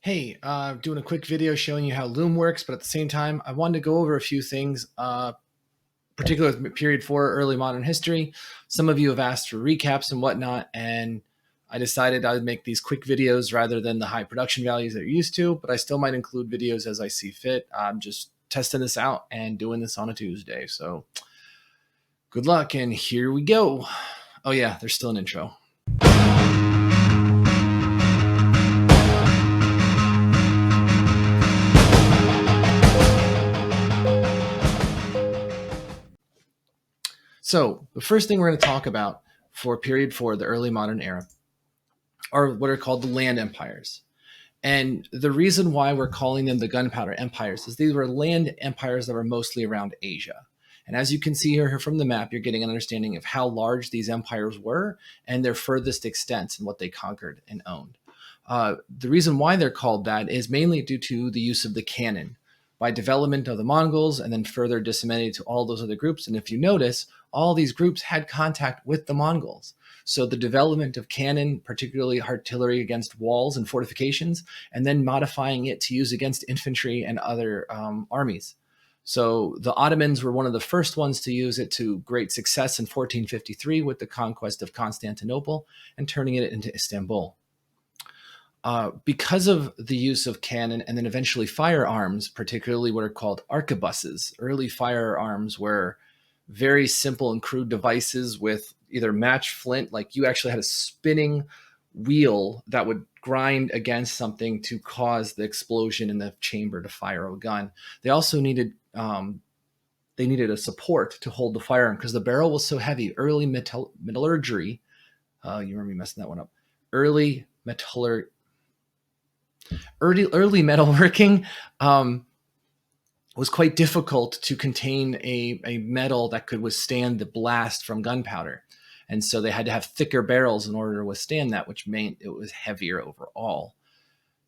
Hey, doing a quick video showing you how Loom works, but at the same time, I wanted to go over a few things, particularly with period four, early modern history. Some of you have asked for recaps and whatnot, and I decided I would make these quick videos rather than the high production values that you're used to, but I still might include videos as I see fit. I'm just testing this out and doing this on a Tuesday. So good luck, and here we go. Oh yeah, there's still an intro. So the first thing we're going to talk about for period four, the early modern era, are what are called the land empires. And the reason why we're calling them the gunpowder empires is these were land empires that were mostly around Asia. And as you can see here from the map, you're getting an understanding of how large these empires were and their furthest extents and what they conquered and owned. The reason why they're called that is mainly due to the use of the cannon by development of the Mongols and then further disseminated to all those other groups. And if you notice, all these groups had contact with the Mongols. So the development of cannon, particularly artillery against walls and fortifications, and then modifying it to use against infantry and other armies. So the Ottomans were one of the first ones to use it to great success in 1453 with the conquest of Constantinople and turning it into Istanbul. Because of the use of cannon and then eventually firearms, particularly what are called arquebuses, early firearms were very simple and crude devices with either match flint, like you actually had a spinning wheel that would grind against something to cause the explosion in the chamber to fire a gun. They also needed a support to hold the firearm because the barrel was so heavy. Early metallurgy, you remember me messing that one up. Early metalworking was quite difficult to contain a metal that could withstand the blast from gunpowder. And so they had to have thicker barrels in order to withstand that, which meant it was heavier overall.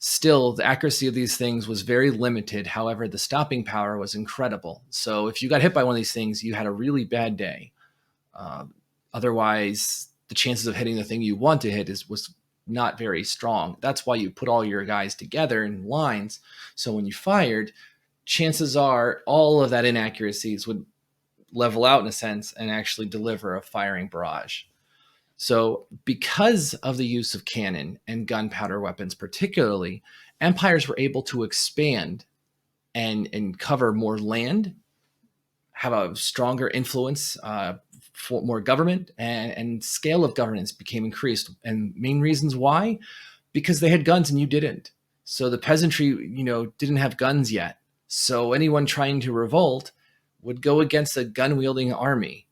Still, the accuracy of these things was very limited. However, the stopping power was incredible. So if you got hit by one of these things, you had a really bad day. Otherwise, the chances of hitting the thing you want to hit was not very strong. That's why you put all your guys together in lines. So when you fired, chances are all of that inaccuracies would level out in a sense and actually deliver a firing barrage. So because of the use of cannon and gunpowder weapons particularly, empires were able to expand and cover more land, have a stronger influence for more government, and scale of governance became increased. And main reasons why? Because they had guns and you didn't. So the peasantry, didn't have guns yet. So anyone trying to revolt would go against a gun-wielding army.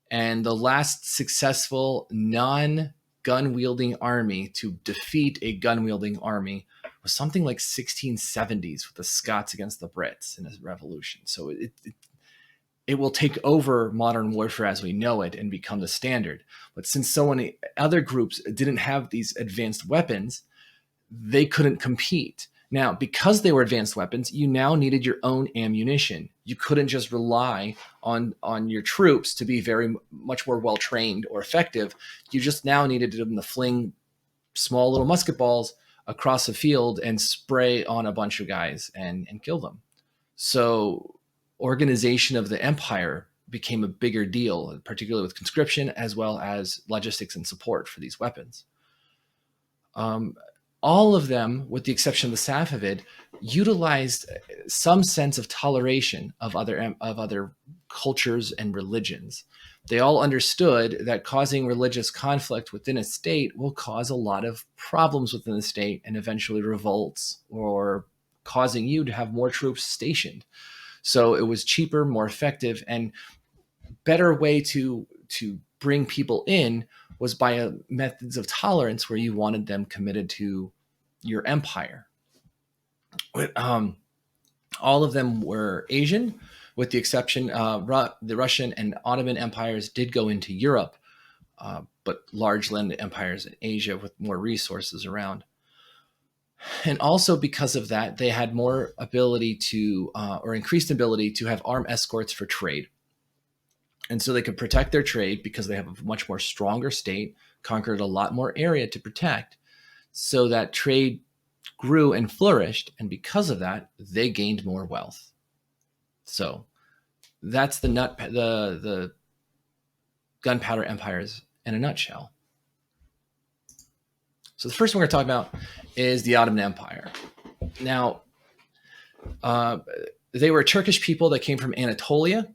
And the last successful non-gun-wielding army to defeat a gun-wielding army was something like 1670s with the Scots against the Brits in a revolution. So it will take over modern warfare as we know it and become the standard. But since so many other groups didn't have these advanced weapons, they couldn't compete. Now, because they were advanced weapons, you now needed your own ammunition. You couldn't just rely on your troops to be very much more well-trained or effective. You just now needed them to fling small little musket balls across a field and spray on a bunch of guys and kill them. So organization of the empire became a bigger deal, particularly with conscription as well as logistics and support for these weapons. All of them, with the exception of the Safavid, utilized some sense of toleration of other cultures and religions. They all understood that causing religious conflict within a state will cause a lot of problems within the state and eventually revolts or causing you to have more troops stationed. So it was cheaper, more effective, and better way to bring people in was by methods of tolerance where you wanted them committed to your empire. All of them were Asian, with the exception the Russian and Ottoman empires did go into Europe, but large land empires in Asia with more resources around. And also because of that, they had more ability to, or increased ability to have armed escorts for trade. And so they could protect their trade because they have a much more stronger state, conquered a lot more area to protect, so that trade grew and flourished, and because of that, they gained more wealth. So that's the gunpowder empires in a nutshell. So the first one we're going to talk about is the Ottoman Empire. Now, they were a Turkish people that came from Anatolia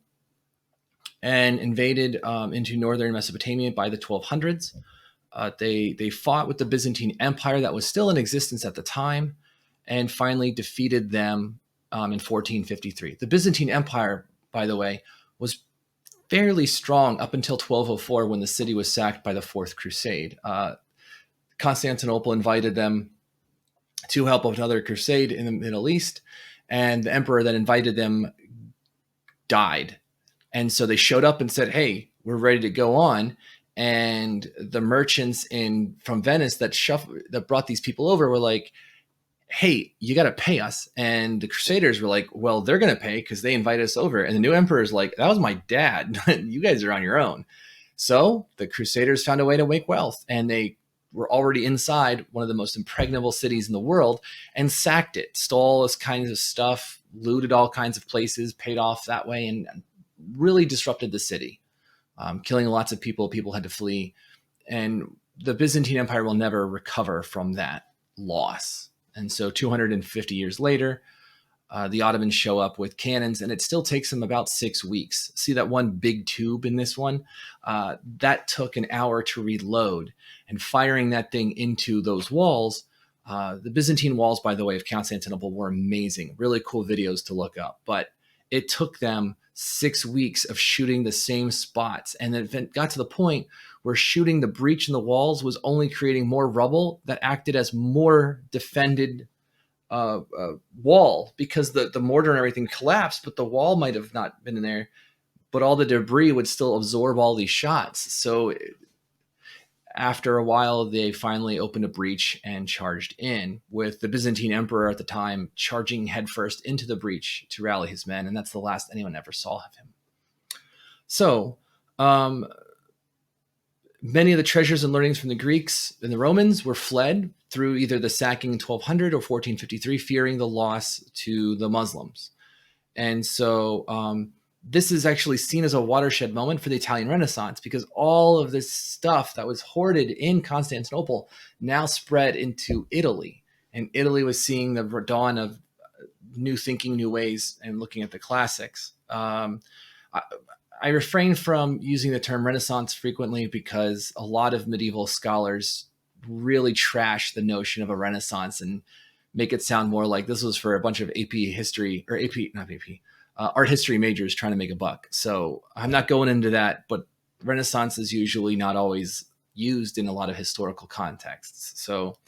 and invaded into northern Mesopotamia by the 1200s. They fought with the Byzantine Empire that was still in existence at the time, and finally defeated them in 1453. The Byzantine Empire, by the way, was fairly strong up until 1204 when the city was sacked by the Fourth Crusade. Constantinople invited them to help with another crusade in the Middle East, and the emperor that invited them died. And so they showed up and said, hey, we're ready to go on. And the merchants from Venice that brought these people over were like, hey, you got to pay us. And the Crusaders were like, well, they're going to pay because they invited us over. And the new emperor's like, that was my dad. You guys are on your own. So the Crusaders found a way to make wealth, and they were already inside one of the most impregnable cities in the world and sacked it, stole all this kinds of stuff, looted all kinds of places, paid off that way, and really disrupted the city, killing lots of people. People had to flee. And the Byzantine Empire will never recover from that loss. And so 250 years later, the Ottomans show up with cannons, and it still takes them about 6 weeks. See that one big tube in this one? That took an hour to reload. And firing that thing into those walls, the Byzantine walls, by the way, of Constantinople were amazing. Really cool videos to look up. But it took them 6 weeks of shooting the same spots. And then it got to the point where shooting the breach in the walls was only creating more rubble that acted as more defended wall, because the mortar and everything collapsed, but the wall might have not been in there, but all the debris would still absorb all these shots. So after a while, they finally opened a breach and charged in, with the Byzantine emperor at the time charging headfirst into the breach to rally his men. And that's the last anyone ever saw of him. So many of the treasures and learnings from the Greeks and the Romans were fled through either the sacking in 1200 or 1453, fearing the loss to the Muslims. And so this is actually seen as a watershed moment for the Italian Renaissance, because all of this stuff that was hoarded in Constantinople now spread into Italy. And Italy was seeing the dawn of new thinking, new ways, and looking at the classics. I refrain from using the term Renaissance frequently because a lot of medieval scholars really trash the notion of a Renaissance and make it sound more like this was for a bunch of AP history, or art history majors trying to make a buck. So I'm not going into that, but Renaissance is usually not always used in a lot of historical contexts. So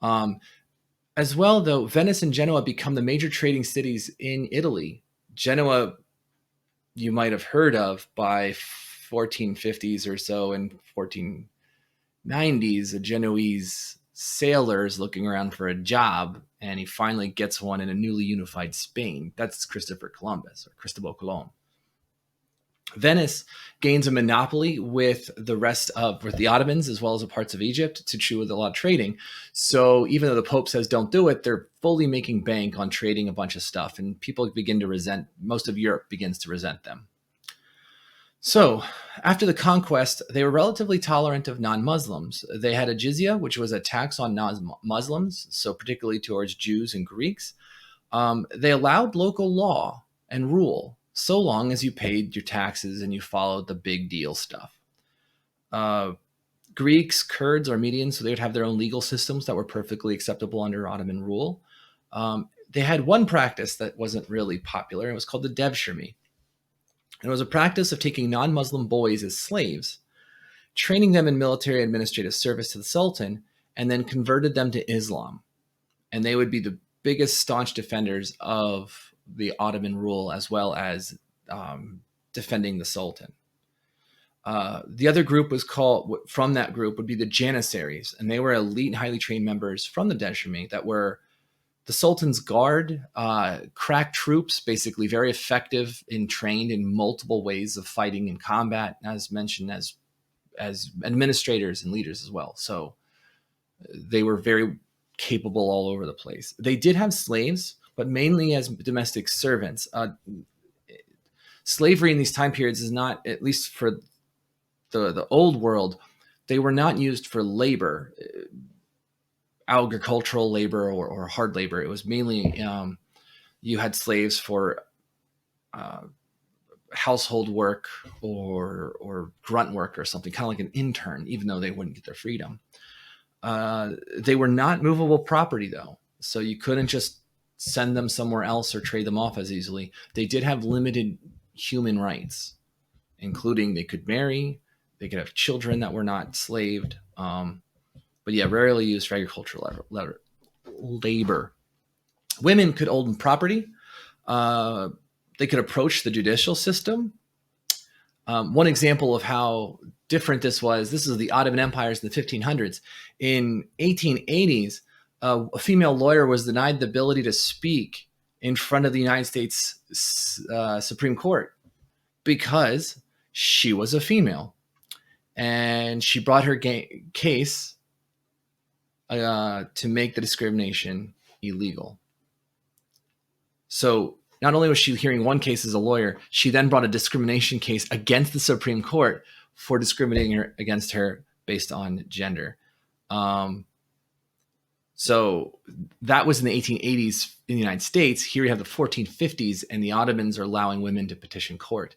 as well, though, Venice and Genoa become the major trading cities in Italy. Genoa, you might have heard of by 1450s or so, and 1490s, a Genoese sailor is looking around for a job, and he finally gets one in a newly unified Spain. That's Christopher Columbus, or Cristobal Colon. Venice gains a monopoly with with the Ottomans, as well as the parts of Egypt, to do with a lot of trading. So even though the Pope says don't do it, they're fully making bank on trading a bunch of stuff, and people begin to resent, most of Europe begins to resent them. So after the conquest, they were relatively tolerant of non-Muslims. They had a jizya, which was a tax on non-Muslims, so particularly towards Jews and Greeks. They allowed local law and rule, so long as you paid your taxes and you followed the big deal stuff. Greeks, Kurds, Armenians, so they would have their own legal systems that were perfectly acceptable under Ottoman rule. They had one practice that wasn't really popular. It was called the devshirme. It was a practice of taking non-Muslim boys as slaves, training them in military administrative service to the Sultan, and then converted them to Islam. And they would be the biggest staunch defenders of the Ottoman rule, as well as defending the Sultan. The other group from that group would be the Janissaries, and they were elite and highly trained members from the devshirme that were the Sultan's guard, crack troops, basically very effective and trained in multiple ways of fighting and combat, as mentioned, as administrators and leaders as well. So they were very capable all over the place. They did have slaves, but mainly as domestic servants. Slavery in these time periods is not, at least for the old world, they were not used for labor, agricultural labor or hard labor. It was mainly you had slaves for household work or grunt work or something, kind of like an intern, even though they wouldn't get their freedom. They were not movable property, though, so you couldn't just send them somewhere else or trade them off as easily. They did have limited human rights, including they could marry, they could have children that were not slaved, but yeah, rarely used for agricultural labor. Women could own property. They could approach the judicial system. One example of how different this is the Ottoman Empires in the 1500s. In 1880s, a female lawyer was denied the ability to speak in front of the United States Supreme Court because she was a female. And she brought her case to make the discrimination illegal. So not only was she hearing one case as a lawyer, she then brought a discrimination case against the Supreme Court for discriminating against her based on gender. So that was in the 1880s in the United States. Here you have the 1450s, and the Ottomans are allowing women to petition court.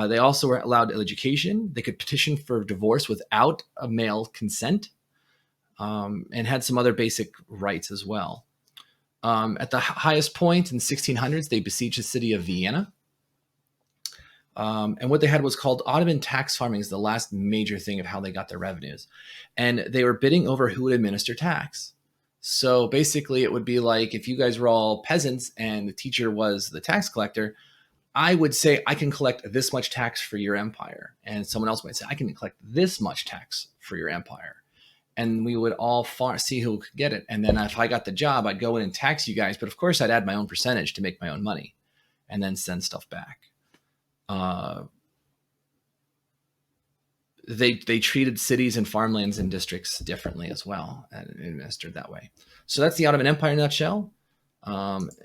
They also were allowed education. They could petition for divorce without a male consent, and had some other basic rights as well. At the highest point in the 1600s, they besieged the city of Vienna. And what they had was called Ottoman tax farming, is the last major thing of how they got their revenues. And they were bidding over who would administer tax. So basically it would be like if you guys were all peasants and the teacher was the tax collector, I would say, I can collect this much tax for your empire. And someone else might say, I can collect this much tax for your empire. And we would all see who could get it. And then if I got the job, I'd go in and tax you guys. But of course, I'd add my own percentage to make my own money and then send stuff back. They treated cities and farmlands and districts differently as well and administered that way. So that's the Ottoman Empire in a nutshell.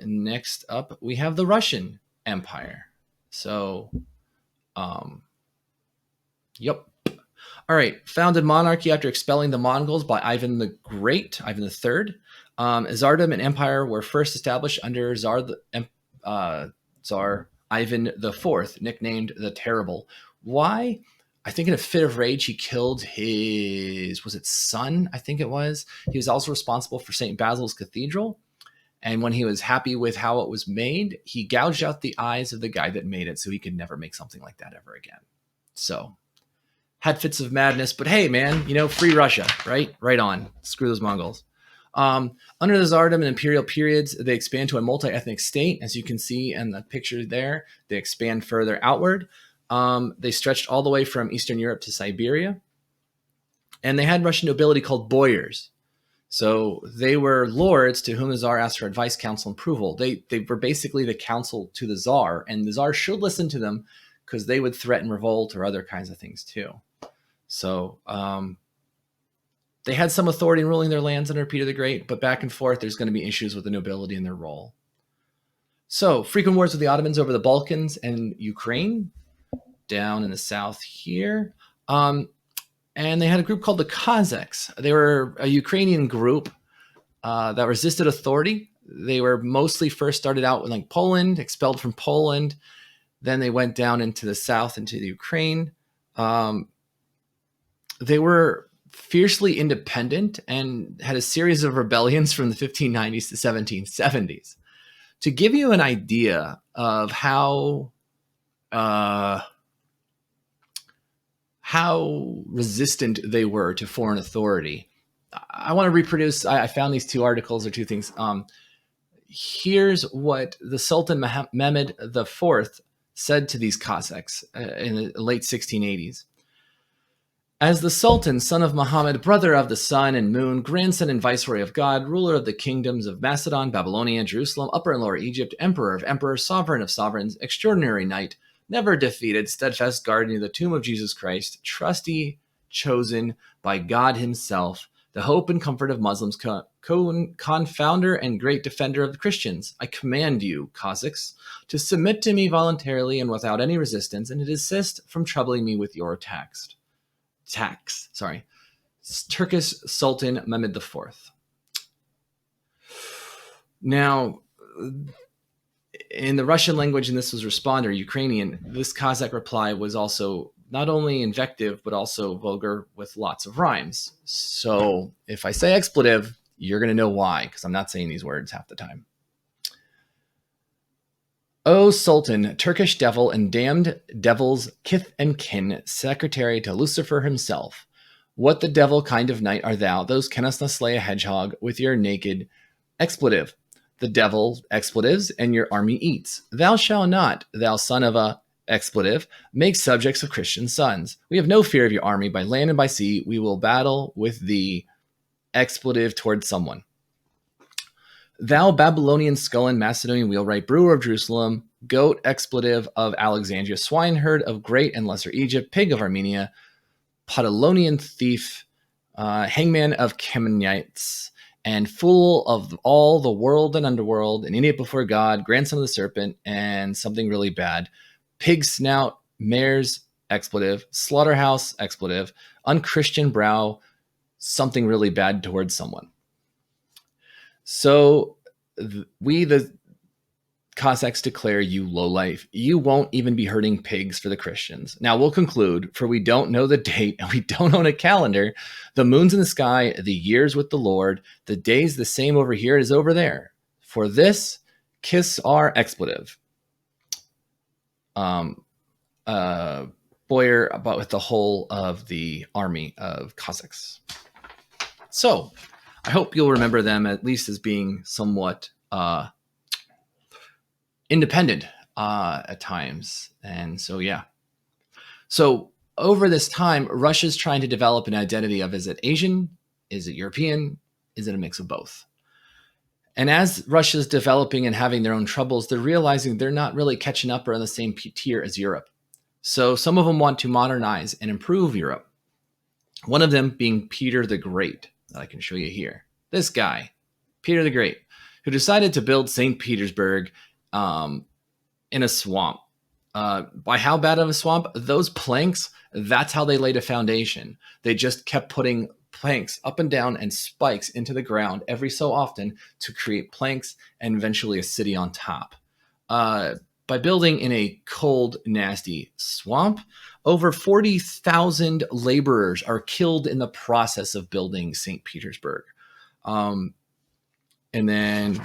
Next up, we have the Russian Empire. So, yep. All right, founded monarchy after expelling the Mongols by Ivan the Great, Ivan III. Tsardom and Empire were first established under Tsar Ivan IV, nicknamed the Terrible. Why? I think in a fit of rage, he killed his, son? I think it was. He was also responsible for St. Basil's Cathedral. And when he was happy with how it was made, he gouged out the eyes of the guy that made it so he could never make something like that ever again. So, had fits of madness, but hey, man, free Russia, right? Right on. Screw those Mongols. Under the Tsardom and imperial periods, they expand to a multi-ethnic state. As you can see in the picture there, they expand further outward. They stretched all the way from Eastern Europe to Siberia. And they had Russian nobility called boyars. So they were lords to whom the Tsar asked for advice, counsel, and approval. They were basically the counsel to the Tsar, and the Tsar should listen to them because they would threaten revolt or other kinds of things too. So they had some authority in ruling their lands under Peter the Great, but back and forth, there's going to be issues with the nobility and their role. So frequent wars with the Ottomans over the Balkans and Ukraine, down in the south here. And they had a group called the Cossacks. They were a Ukrainian group that resisted authority. They were mostly first started out with like Poland, expelled from Poland. Then they went down into the south, into the Ukraine. They were fiercely independent and had a series of rebellions from the 1590s to 1770s. To give you an idea of how resistant they were to foreign authority, I want to reproduce. I found these two articles or two things. Here's what the Sultan Mehmed IV said to these Cossacks in the late 1680s. As the Sultan, son of Muhammad, brother of the sun and moon, grandson and viceroy of God, ruler of the kingdoms of Macedon, Babylonia, Jerusalem, Upper and Lower Egypt, emperor of emperors, sovereign of sovereigns, extraordinary knight, never defeated, steadfast guardian of the tomb of Jesus Christ, trusty, chosen by God himself, the hope and comfort of Muslims, confounder and great defender of the Christians. I command you, Cossacks, to submit to me voluntarily and without any resistance, and to desist from troubling me with your tax. Turkish Sultan Mehmed IV. Now, in the Russian language, and this was responder, Ukrainian, this Cossack reply was also not only invective, but also vulgar with lots of rhymes. So if I say expletive, you're going to know why, because I'm not saying these words half the time. O Sultan, Turkish devil and damned devil's kith and kin, secretary to Lucifer himself. What the devil kind of knight art thou? Those canst not slay a hedgehog with your naked expletive. The devil expletives and your army eats. Thou shalt not, thou son of a expletive, make subjects of Christian sons. We have no fear of your army by land and by sea. We will battle with the expletive towards someone. Thou Babylonian skull and Macedonian wheelwright, brewer of Jerusalem, goat expletive of Alexandria, swineherd of Great and Lesser Egypt, pig of Armenia, Podolonian thief, hangman of Kemenites, and fool of all the world and underworld, an idiot before God, grandson of the serpent, and something really bad. Pig snout, mare's expletive, slaughterhouse expletive, unchristian brow, something really bad towards someone. So we, the Cossacks, declare you lowlife. You won't even be hurting pigs for the Christians. Now we'll conclude, for we don't know the date and we don't own a calendar. The moon's in the sky, the year's with the Lord. The day's the same over here as over there. For this, kiss our expletive. Boyer, about with the whole of the army of Cossacks. So I hope you'll remember them at least as being somewhat independent at times. And so, yeah. So over this time, Russia's trying to develop an identity of, is it Asian? Is it European? Is it a mix of both? And as Russia's developing and having their own troubles, they're realizing they're not really catching up or on the same tier as Europe. So some of them want to modernize and improve Europe. One of them being Peter the Great, that I can show you here. This guy, Peter the Great, who decided to build St. Petersburg in a swamp. By how bad of a swamp? Those planks, that's how they laid a foundation. They just kept putting planks up and down and spikes into the ground every so often to create planks and eventually a city on top. By building in a cold, nasty swamp, over 40,000 laborers are killed in the process of building St. Petersburg. And then,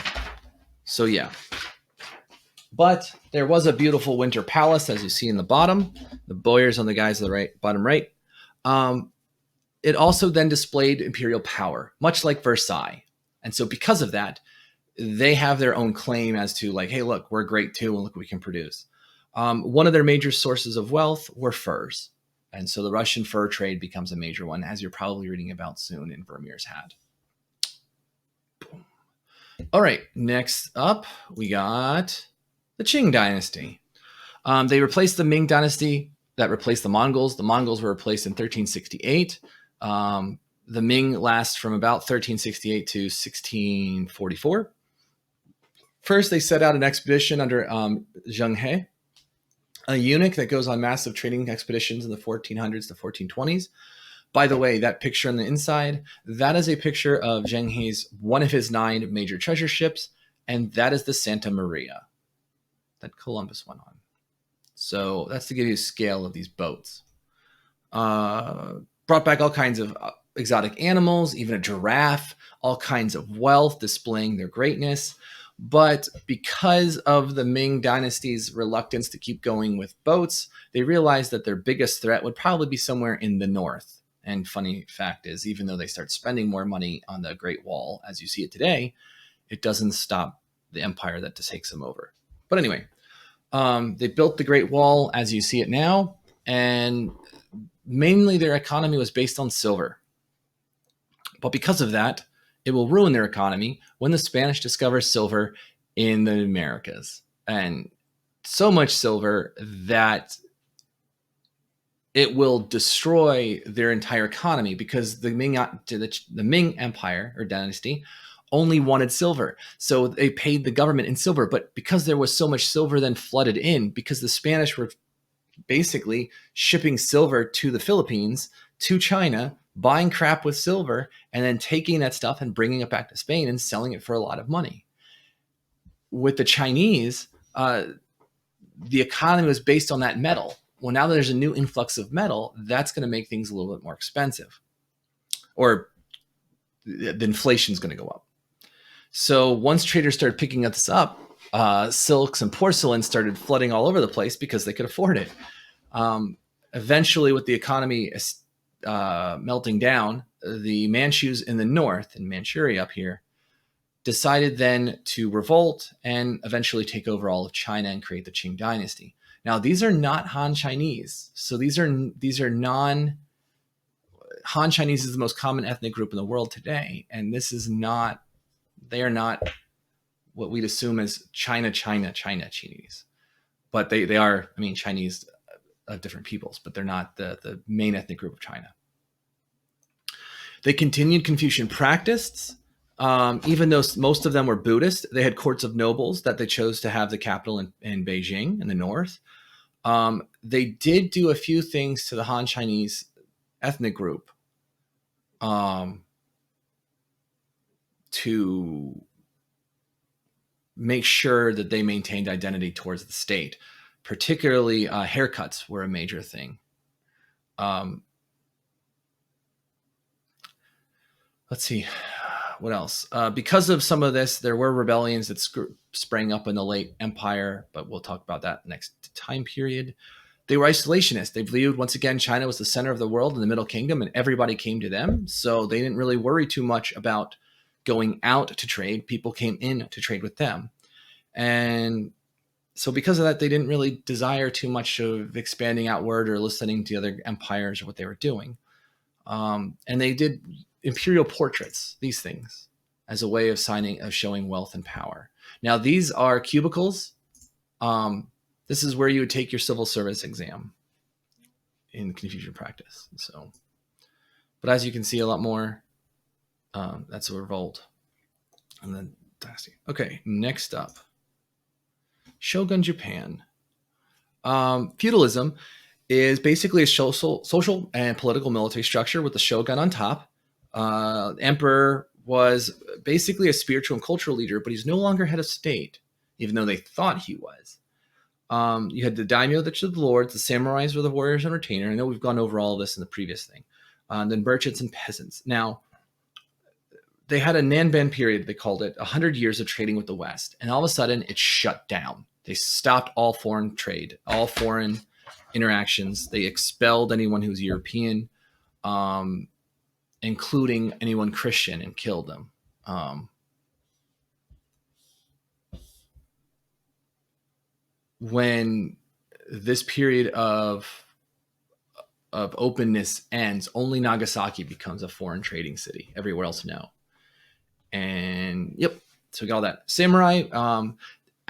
so yeah. But there was a beautiful winter palace, as you see in the bottom. The boyars on the guys on the right, bottom right. It also then displayed imperial power, much like Versailles. And so because of that, they have their own claim as to like, hey, look, we're great too, and look what we can produce. One of their major sources of wealth were furs. And so the Russian fur trade becomes a major one, as you're probably reading about soon in Vermeer's Hat. Boom. All right, next up, we got the Qing Dynasty. They replaced the Ming Dynasty that replaced the Mongols. The Mongols were replaced in 1368. The Ming lasts from about 1368 to 1644. First, they set out an expedition under Zheng He, a eunuch that goes on massive trading expeditions in the 1400s to 1420s. By the way, that picture on the inside, that is a picture of Zheng He's one of his 9 major treasure ships, and that is the Santa Maria that Columbus went on. So that's to give you a scale of these boats. Brought back all kinds of exotic animals, even a giraffe, all kinds of wealth, displaying their greatness. But because of the Ming Dynasty's reluctance to keep going with boats, they realized that their biggest threat would probably be somewhere in the north. And funny fact is, even though they start spending more money on the Great Wall, as you see it today, it doesn't stop the empire that takes them over. But anyway, they built the Great Wall as you see it now, and mainly their economy was based on silver. But because of that, it will ruin their economy when the Spanish discover silver in the Americas. And so much silver that it will destroy their entire economy, because the Ming Empire or dynasty only wanted silver. So they paid the government in silver. But because there was so much silver then flooded in, because the Spanish were basically shipping silver to the Philippines, to China, buying crap with silver, and then taking that stuff and bringing it back to Spain and selling it for a lot of money. With the Chinese, the economy was based on that metal. Well, now that there's a new influx of metal, that's going to make things a little bit more expensive, or the inflation is going to go up. So once traders started picking this up, silks and porcelain started flooding all over the place because they could afford it. Eventually, with the economy melting down, the Manchus in the north, in Manchuria up here, decided then to revolt and eventually take over all of China and create the Qing Dynasty. Now, these are not Han Chinese. So these are non Han Chinese is the most common ethnic group in the world today, and they are not what we'd assume as Chinese, but they are, I mean, Chinese of different peoples, but they're not the main ethnic group of China. They continued Confucian practice. Even though most of them were Buddhist, they had courts of nobles that they chose to have the capital in Beijing in the north. They did do a few things to the Han Chinese ethnic group to make sure that they maintained identity towards the state. Particularly haircuts were a major thing. Let's see. What else? Because of some of this, there were rebellions that sprang up in the late empire, but we'll talk about that next time period. They were isolationists. They believed, once again, China was the center of the world in the Middle Kingdom, and everybody came to them. So they didn't really worry too much about going out to trade. People came in to trade with them. And so because of that, they didn't really desire too much of expanding outward or listening to other empires or what they were doing. And they did imperial portraits, these things, as a way of showing wealth and power. Now, these are cubicles. This is where you would take your civil service exam in Confucian practice. So, but as you can see, a lot more. That's a revolt, and then dynasty. Okay, next up, Shogun Japan. Feudalism is basically a social and political military structure with the shogun on top. The emperor was basically a spiritual and cultural leader, but he's no longer head of state, even though they thought he was. You had the daimyo, the lords, the samurais were the warriors and retainer. I know we've gone over all of this in the previous thing. Then merchants and peasants. Now, they had a Nanban period, they called it, 100 years of trading with the West. And all of a sudden, it shut down. They stopped all foreign trade, all foreign interactions. They expelled anyone who was European, including anyone Christian, and killed them. When this period of openness ends, only Nagasaki becomes a foreign trading city. Everywhere else, no. And yep, so we got all that. Samurai,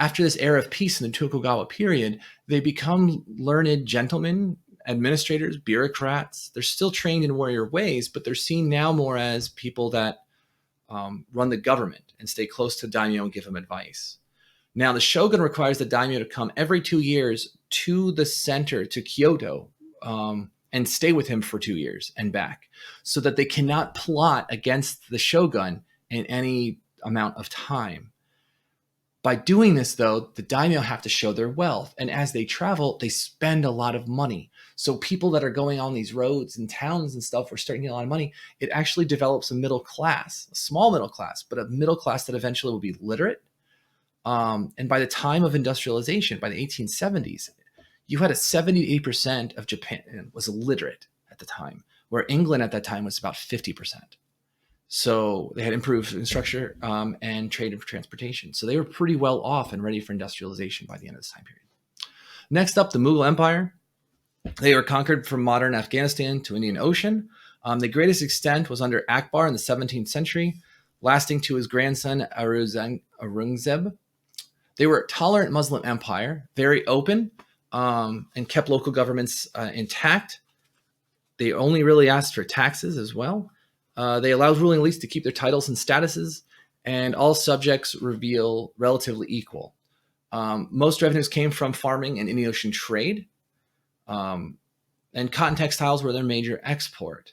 after this era of peace in the Tokugawa period, they become learned gentlemen, administrators, bureaucrats. They're still trained in warrior ways, but they're seen now more as people that run the government and stay close to daimyo and give them advice. Now, the shogun requires the daimyo to come every 2 years to the center, to Kyoto, and stay with him for 2 years and back, so that they cannot plot against the shogun in any amount of time. By doing this, though, the daimyo have to show their wealth. And as they travel, they spend a lot of money. So people that are going on these roads and towns and stuff are starting to get a lot of money. It actually develops a middle class, a small middle class, but a middle class that eventually will be literate. And by the time of industrialization, by the 1870s, you had 78% of Japan was illiterate at the time, where England at that time was about 50%. So they had improved infrastructure and trade and transportation. So they were pretty well off and ready for industrialization by the end of this time period. Next up, the Mughal Empire. They were conquered from modern Afghanistan to Indian Ocean. The greatest extent was under Akbar in the 17th century, lasting to his grandson Aurangzeb. They were a tolerant Muslim empire, very open, and kept local governments intact. They only really asked for taxes as well. They allowed ruling elites to keep their titles and statuses, and all subjects reveal relatively equal. Most revenues came from farming and Indian Ocean trade, and cotton textiles were their major export.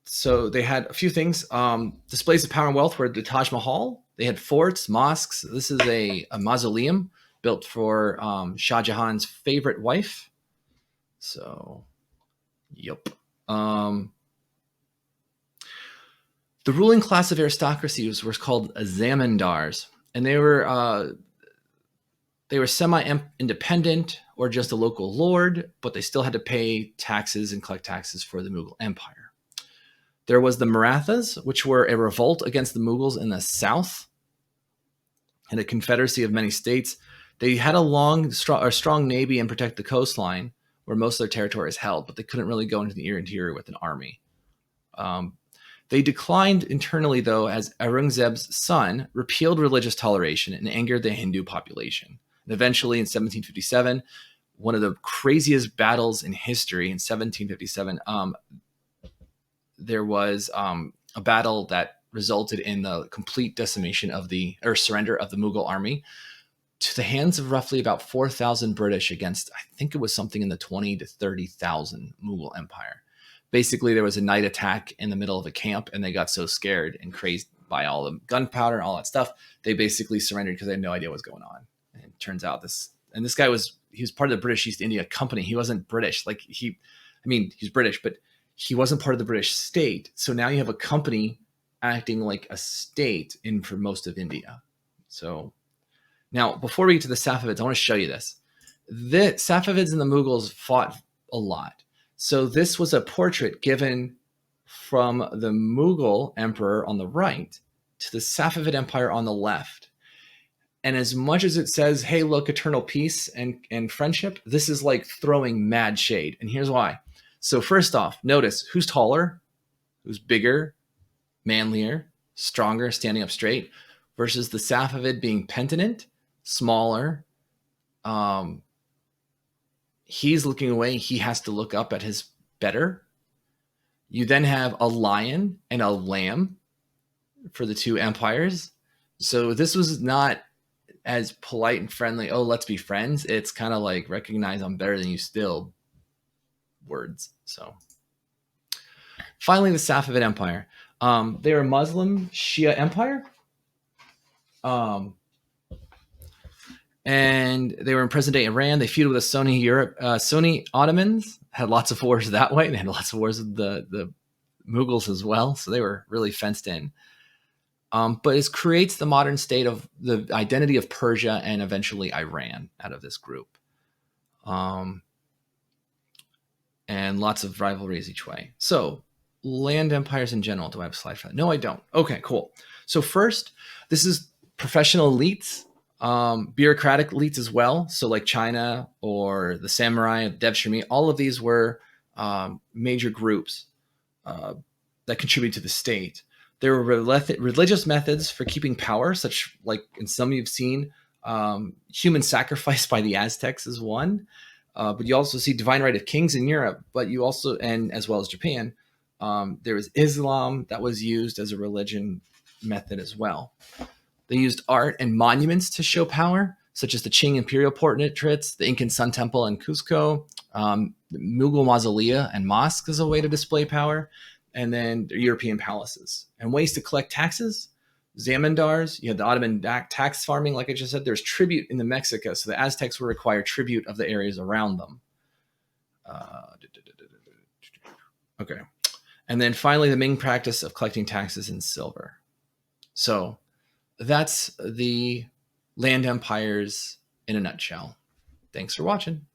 So they had a few things. Displays of power and wealth were the Taj Mahal. They had forts, mosques. This is a mausoleum built for Shah Jahan's favorite wife. So, yep. The ruling class of aristocracy was called zamindars, and they were semi-independent or just a local lord, but they still had to pay taxes and collect taxes for the Mughal Empire. There was the Marathas, which were a revolt against the Mughals in the south and a confederacy of many states. They had a strong navy and protect the coastline where most of their territory is held, but they couldn't really go into the interior with an army. They declined internally, though, as Aurangzeb's son repealed religious toleration and angered the Hindu population. And eventually, in 1757, one of the craziest battles in history, in 1757, there was a battle that resulted in the complete decimation surrender of the Mughal army to the hands of roughly about 4,000 British against, I think it was something in the 20 to 30,000 Mughal Empire. Basically, there was a night attack in the middle of a camp, and they got so scared and crazed by all the gunpowder and all that stuff, they basically surrendered because they had no idea what was going on. And it turns out this guy was part of the British East India Company. He wasn't British. He's British, but he wasn't part of the British state. So now you have a company acting like a state for most of India. So now, before we get to the Safavids, I want to show you this. The Safavids and the Mughals fought a lot. So this was a portrait given from the Mughal emperor on the right to the Safavid Empire on the left. And as much as it says, hey, look, eternal peace and friendship, this is like throwing mad shade. And here's why. So first off, notice who's taller, who's bigger, manlier, stronger, standing up straight, versus the Safavid being penitent, smaller. He's looking away. He has to look up at his better. You then have a lion and a lamb for the two empires. So this was not as polite and friendly. Oh, let's be friends. It's kind of like recognize I'm better than you still words. So finally, the Safavid Empire. They were a Muslim Shia Empire. And they were in present-day Iran. They feuded with the Sunni Ottomans, had lots of wars that way. They had lots of wars with the Mughals as well, so they were really fenced in. But it creates the modern state of the identity of Persia and eventually Iran out of this group. And lots of rivalries each way. So land empires in general. Do I have a slide for that? No, I don't. Okay, cool. So first, this is professional elites. Bureaucratic elites as well. So like China or the samurai, Devshirme, all of these were major groups that contribute to the state. There were religious methods for keeping power, such like in some you've seen, human sacrifice by the Aztecs is one. But you also see divine right of kings in Europe, but you also, and as well as Japan, there was Islam that was used as a religion method as well. They used art and monuments to show power, such as the Qing imperial portraits, the Incan Sun Temple in Cusco, the Mughal mausolea and mosques as a way to display power, and then the European palaces. And ways to collect taxes, zamindars, you had the Ottoman tax farming, like I just said, there's tribute in the Mexico, so the Aztecs were required tribute of the areas around them. Okay. And then finally, the main practice of collecting taxes in silver. So that's the land empires in a nutshell. Thanks for watching.